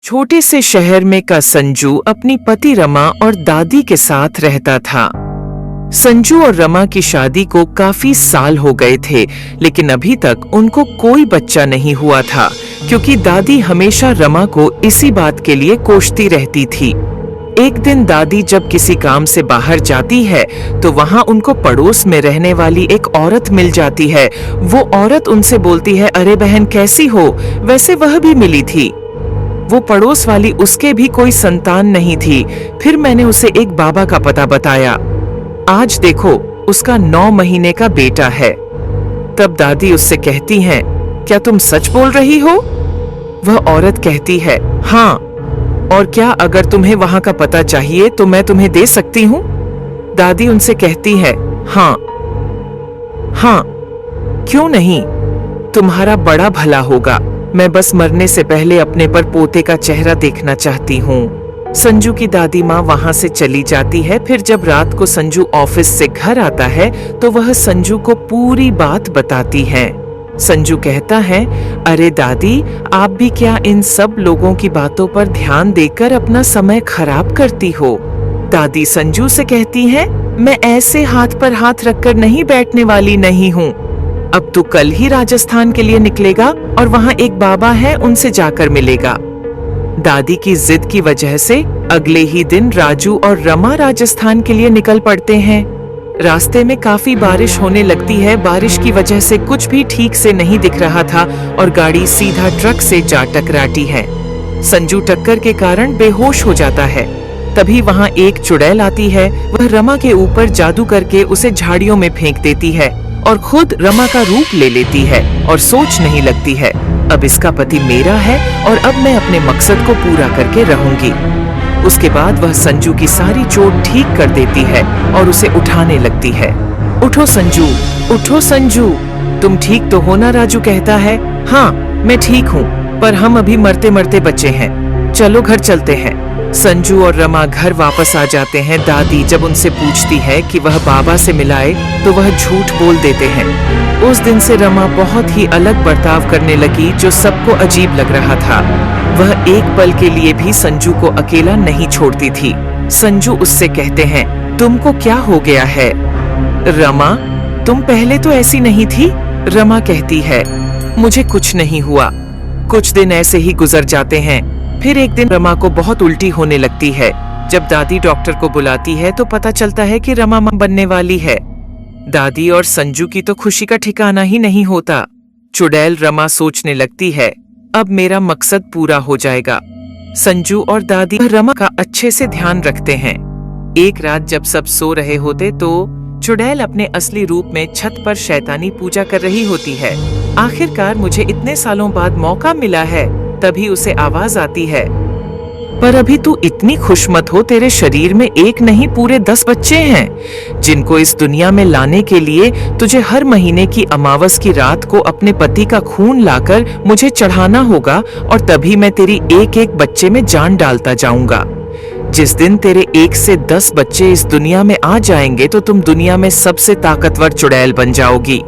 छोटे से शहर में का संजू अपनी पति रमा और दादी के साथ रहता था। संजू और रमा की शादी को काफी साल हो गए थे, लेकिन अभी तक उनको कोई बच्चा नहीं हुआ था, क्योंकि दादी हमेशा रमा को इसी बात के लिए कोसती रहती थी। एक दिन दादी जब किसी काम से बाहर जाती है तो वहाँ उनको पड़ोस में रहने वाली एक औरत मिल जाती है। वो औरत उनसे बोलती है, अरे बहन कैसी हो? वैसे वह भी मिली थी। वो पड़ोस वाली, उसके भी कोई संतान नहीं थी। फिर मैंने उसे एक बाबा का पता बताया। आज देखो उसका 9 महीने का बेटा है। तब दादी उससे कहती हैं, क्या तुम सच बोल रही हो? वह औरत कहती है, हाँ, और क्या अगर तुम्हें वहां का पता चाहिए तो मैं तुम्हें दे सकती हूँ? दादी उनसे कहती है, हाँ हाँ, क्यों नहीं, तुम्हारा बड़ा भला होगा। मैं बस मरने से पहले अपने पर पोते का चेहरा देखना चाहती हूँ। संजू की दादी माँ वहाँ से चली जाती है। फिर जब रात को संजू ऑफिस से घर आता है तो वह संजू को पूरी बात बताती है। संजू कहता है, अरे दादी, आप भी क्या इन सब लोगों की बातों पर ध्यान देकर अपना समय खराब करती हो? दादी संजू से कहती है, मैं ऐसे हाथ पर हाथ रखकर नहीं बैठने वाली नहीं हूँ। अब तू कल ही राजस्थान के लिए निकलेगा और वहाँ एक बाबा है, उनसे जाकर मिलेगा। दादी की जिद की वजह से अगले ही दिन राजू और रमा राजस्थान के लिए निकल पड़ते हैं। रास्ते में काफी बारिश होने लगती है। बारिश की वजह से कुछ भी ठीक से नहीं दिख रहा था और गाड़ी सीधा ट्रक से जा टकराती है। संजू टक्कर के कारण बेहोश हो जाता है। तभी वहाँ एक चुड़ैल आती है। वह रमा के ऊपर जादू करके उसे झाड़ियों में फेंक देती है और खुद रमा का रूप ले लेती है और सोच नहीं लगती है, अब इसका पति मेरा है और अब मैं अपने मकसद को पूरा करके रहूंगी। उसके बाद वह संजू की सारी चोट ठीक कर देती है और उसे उठाने लगती है। उठो संजू, उठो संजू, तुम ठीक तो हो ना? राजू कहता है, हाँ मैं ठीक हूँ, पर हम अभी मरते मरते बचे हैं, चलो घर चलते हैं। संजू और रमा घर वापस आ जाते हैं। दादी जब उनसे पूछती है कि वह बाबा से मिलाए तो वह झूठ बोल देते हैं। उस दिन से रमा बहुत ही अलग बर्ताव करने लगी, जो सबको अजीब लग रहा था। वह एक पल के लिए भी संजू को अकेला नहीं छोड़ती थी। संजू उससे कहते हैं, तुमको क्या हो गया है? रमा, तुम पहले तो ऐसी नहीं थी। रमा कहती है, मुझे कुछ नहीं हुआ। कुछ दिन ऐसे ही गुजर जाते हैं। फिर एक दिन रमा को बहुत उल्टी होने लगती है। जब दादी डॉक्टर को बुलाती है तो पता चलता है कि रमा मां बनने वाली है। दादी और संजू की तो खुशी का ठिकाना ही नहीं होता। चुड़ैल रमा सोचने लगती है, अब मेरा मकसद पूरा हो जाएगा। संजू और दादी रमा का अच्छे से ध्यान रखते हैं। एक रात जब सब सो रहे होते तो चुड़ैल अपने असली रूप में छत पर शैतानी पूजा कर रही होती है। आखिरकार मुझे इतने सालों बाद मौका मिला है। तभी उसे आवाज आती है, पर अभी तू इतनी खुश मत हो, तेरे शरीर में एक नहीं पूरे 10 बच्चे हैं, जिनको इस दुनिया में लाने के लिए तुझे हर महीने की अमावस की रात को अपने पति का खून लाकर मुझे चढ़ाना होगा और तभी मैं तेरी एक एक बच्चे में जान डालता जाऊंगा। जिस दिन तेरे 1 से 10 बच्चे इस दुनिया में आ जाएंगे तो तुम दुनिया में सबसे ताकतवर चुड़ैल बन जाओगी।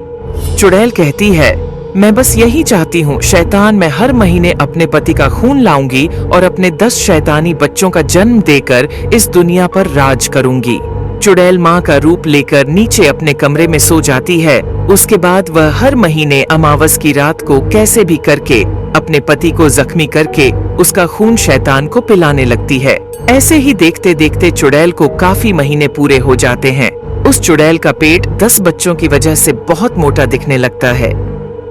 चुड़ैल कहती है, मैं बस यही चाहती हूँ, शैतान, मैं हर महीने अपने पति का खून लाऊंगी और अपने 10 शैतानी बच्चों का जन्म देकर इस दुनिया पर राज करूंगी। चुड़ैल माँ का रूप लेकर नीचे अपने कमरे में सो जाती है। उसके बाद वह हर महीने अमावस की रात को कैसे भी करके अपने पति को जख्मी करके उसका खून शैतान को पिलाने लगती है। ऐसे ही देखते देखते चुड़ैल को काफी महीने पूरे हो जाते हैं। उस चुड़ैल का पेट 10 बच्चों की वजह से बहुत मोटा दिखने लगता है।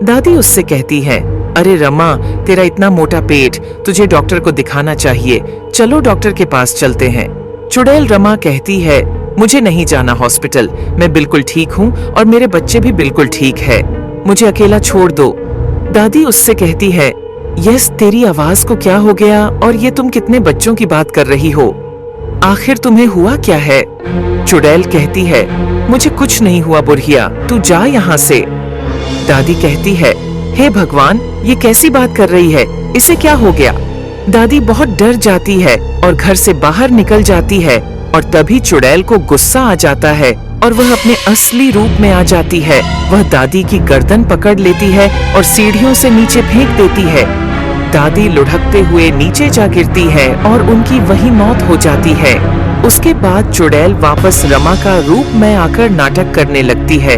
दादी उससे कहती है, अरे रमा, तेरा इतना मोटा पेट, तुझे डॉक्टर को दिखाना चाहिए, चलो डॉक्टर के पास चलते हैं। चुड़ैल रमा कहती है, मुझे नहीं जाना हॉस्पिटल, मैं बिल्कुल ठीक हूँ और मेरे बच्चे भी बिल्कुल ठीक है, मुझे अकेला छोड़ दो। दादी उससे कहती है, यस, तेरी आवाज को क्या हो गया और ये तुम कितने बच्चों की बात कर रही हो? आखिर तुम्हें हुआ क्या है? चुड़ैल कहती है, मुझे कुछ नहीं हुआ बुढ़िया, तू जा यहाँ से। दादी कहती है, हे भगवान, ये कैसी बात कर रही है, इसे क्या हो गया? दादी बहुत डर जाती है और घर से बाहर निकल जाती है और तभी चुड़ैल को गुस्सा आ जाता है और वह अपने असली रूप में आ जाती है। वह दादी की गर्दन पकड़ लेती है और सीढ़ियों से नीचे फेंक देती है। दादी लुढ़कते हुए नीचे जा गिरती है और उनकी वही मौत हो जाती है। उसके बाद चुड़ैल वापस रमा का रूप में आकर नाटक करने लगती है।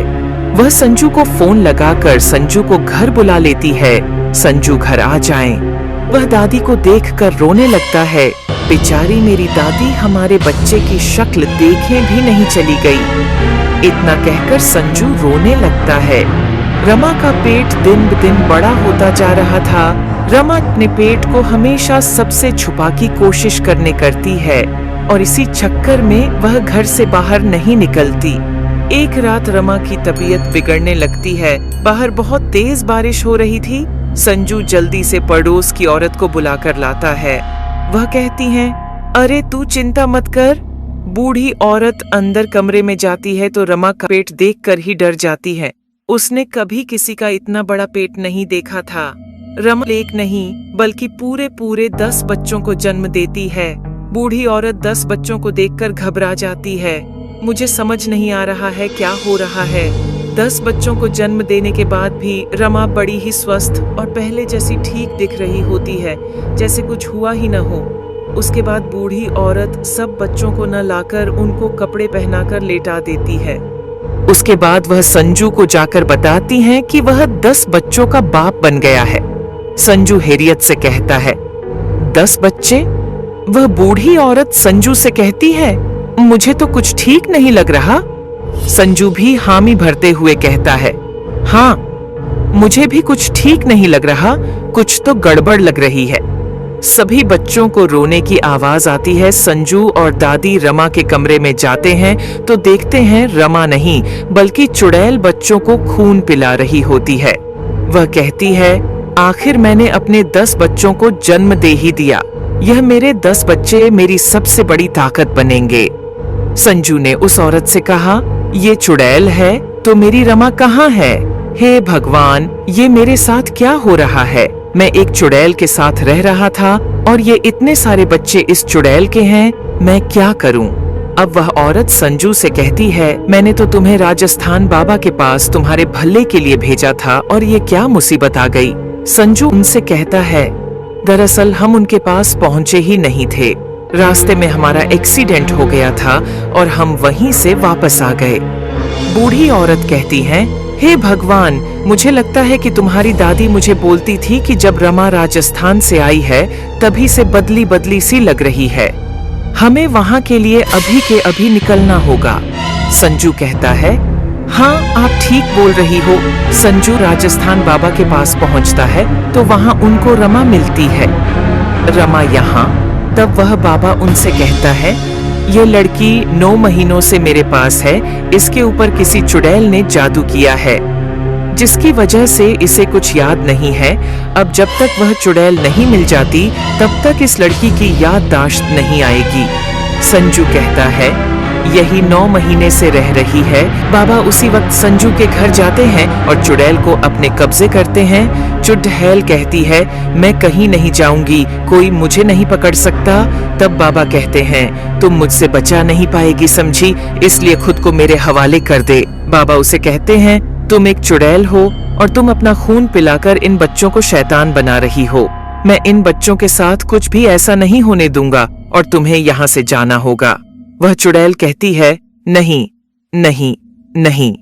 वह संजू को फोन लगाकर संजू को घर बुला लेती है। संजू घर आ जाए, वह दादी को देखकर रोने लगता है। बेचारी मेरी दादी हमारे बच्चे की शक्ल देखे भी नहीं चली गई। इतना कहकर संजू रोने लगता है। रमा का पेट दिन ब दिन बड़ा होता जा रहा था। रमा अपने पेट को हमेशा सबसे छुपा की कोशिश करती है और इसी चक्कर में वह घर से बाहर नहीं निकलती। एक रात रमा की तबीयत बिगड़ने लगती है। बाहर बहुत तेज बारिश हो रही थी। संजू जल्दी से पड़ोस की औरत को बुलाकर लाता है। वह कहती है, अरे तू चिंता मत कर। बूढ़ी औरत अंदर कमरे में जाती है तो रमा का पेट देखकर ही डर जाती है। उसने कभी किसी का इतना बड़ा पेट नहीं देखा था। रमा एक नहीं बल्कि पूरे 10 बच्चों को जन्म देती है। बूढ़ी औरत 10 बच्चों को देखकर घबरा जाती है। मुझे समझ नहीं आ रहा है क्या हो रहा है। 10 बच्चों को जन्म देने के बाद भी रमा बड़ी ही स्वस्थ और पहले जैसी ठीक दिख रही होती है, जैसे कुछ हुआ ही न हो। उसके बाद बूढ़ी औरत सब बच्चों को न लाकर उनको कपड़े पहनाकर लेटा देती है। उसके बाद वह संजू को जाकर बताती है कि वह 10 बच्चों का बाप बन गया है। संजू हैरियत से कहता है, 10 बच्चे? वह बूढ़ी औरत संजू से कहती है, मुझे तो कुछ ठीक नहीं लग रहा। संजू भी हामी भरते हुए कहता है, हाँ मुझे भी कुछ ठीक नहीं लग रहा, कुछ तो गड़बड़ लग रही है। सभी बच्चों को रोने की आवाज आती है। संजू और दादी रमा के कमरे में जाते हैं तो देखते हैं रमा नहीं बल्कि चुड़ैल बच्चों को खून पिला रही होती है। वह कहती है, आखिर मैंने अपने 10 बच्चों को जन्म दे ही दिया। यह मेरे 10 बच्चे मेरी सबसे बड़ी ताकत बनेंगे। संजू ने उस औरत से कहा, ये चुड़ैल है तो मेरी रमा कहाँ है? हे भगवान, ये मेरे साथ क्या हो रहा है? मैं एक चुड़ैल के साथ रह रहा था और ये इतने सारे बच्चे इस चुड़ैल के हैं, मैं क्या करूं? अब वह औरत संजू से कहती है, मैंने तो तुम्हें राजस्थान बाबा के पास तुम्हारे भले के लिए भेजा था और ये क्या मुसीबत आ गई? संजू उनसे कहता है, दरअसल हम उनके पास पहुंचे ही नहीं थे। रास्ते में हमारा एक्सीडेंट हो गया था और हम वहीं से वापस आ गए। बूढ़ी औरत कहती है, हे भगवान, मुझे लगता है कि तुम्हारी दादी मुझे बोलती थी कि जब रमा राजस्थान से आई है तभी से बदली बदली सी लग रही है। हमें वहाँ के लिए अभी के अभी निकलना होगा। संजू कहता है, हाँ आप ठीक बोल रही हो। संजू राजस्थान बाबा के पास पहुँचता है तो वहाँ उनको रमा मिलती है। रमा यहाँ, तब वह बाबा उनसे कहता है, ये लड़की 9 महीनों से मेरे पास है। इसके ऊपर किसी चुड़ैल ने जादू किया है जिसकी वजह से इसे कुछ याद नहीं है। अब जब तक वह चुड़ैल नहीं मिल जाती तब तक इस लड़की की याददाश्त नहीं आएगी। संजू कहता है, यही 9 महीने से रह रही है। बाबा उसी वक्त संजू के घर जाते हैं और चुड़ैल को अपने कब्जे करते हैं। चुड़ैल कहती है, मैं कहीं नहीं जाऊंगी, कोई मुझे नहीं पकड़ सकता। तब बाबा कहते हैं, तुम मुझसे बचा नहीं पाएगी समझी, इसलिए खुद को मेरे हवाले कर दे। बाबा उसे कहते हैं, तुम एक चुड़ैल हो और तुम अपना खून पिलाकर इन बच्चों को शैतान बना रही हो। मैं इन बच्चों के साथ कुछ भी ऐसा नहीं होने दूंगा और तुम्हें यहाँ से जाना होगा। वह चुड़ैल कहती है, नहीं नहीं नहीं,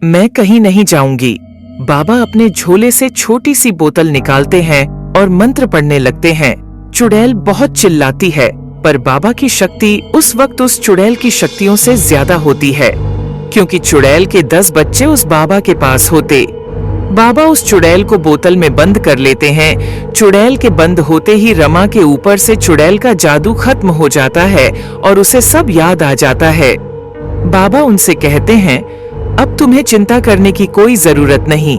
मैं कहीं नहीं जाऊंगी। बाबा अपने झोले से छोटी सी बोतल निकालते हैं और मंत्र पढ़ने लगते हैं। चुड़ैल बहुत चिल्लाती है पर बाबा की शक्ति उस वक्त उस चुड़ैल की शक्तियों से ज्यादा होती है, क्योंकि चुड़ैल के 10 बच्चे उस बाबा के पास होते। बाबा उस चुड़ैल को बोतल में बंद कर लेते हैं। चुड़ैल के बंद होते ही रमा के ऊपर से चुड़ैल का जादू खत्म हो जाता है और उसे सब याद आ जाता है। बाबा उनसे कहते हैं, अब तुम्हें चिंता करने की कोई जरूरत नहीं।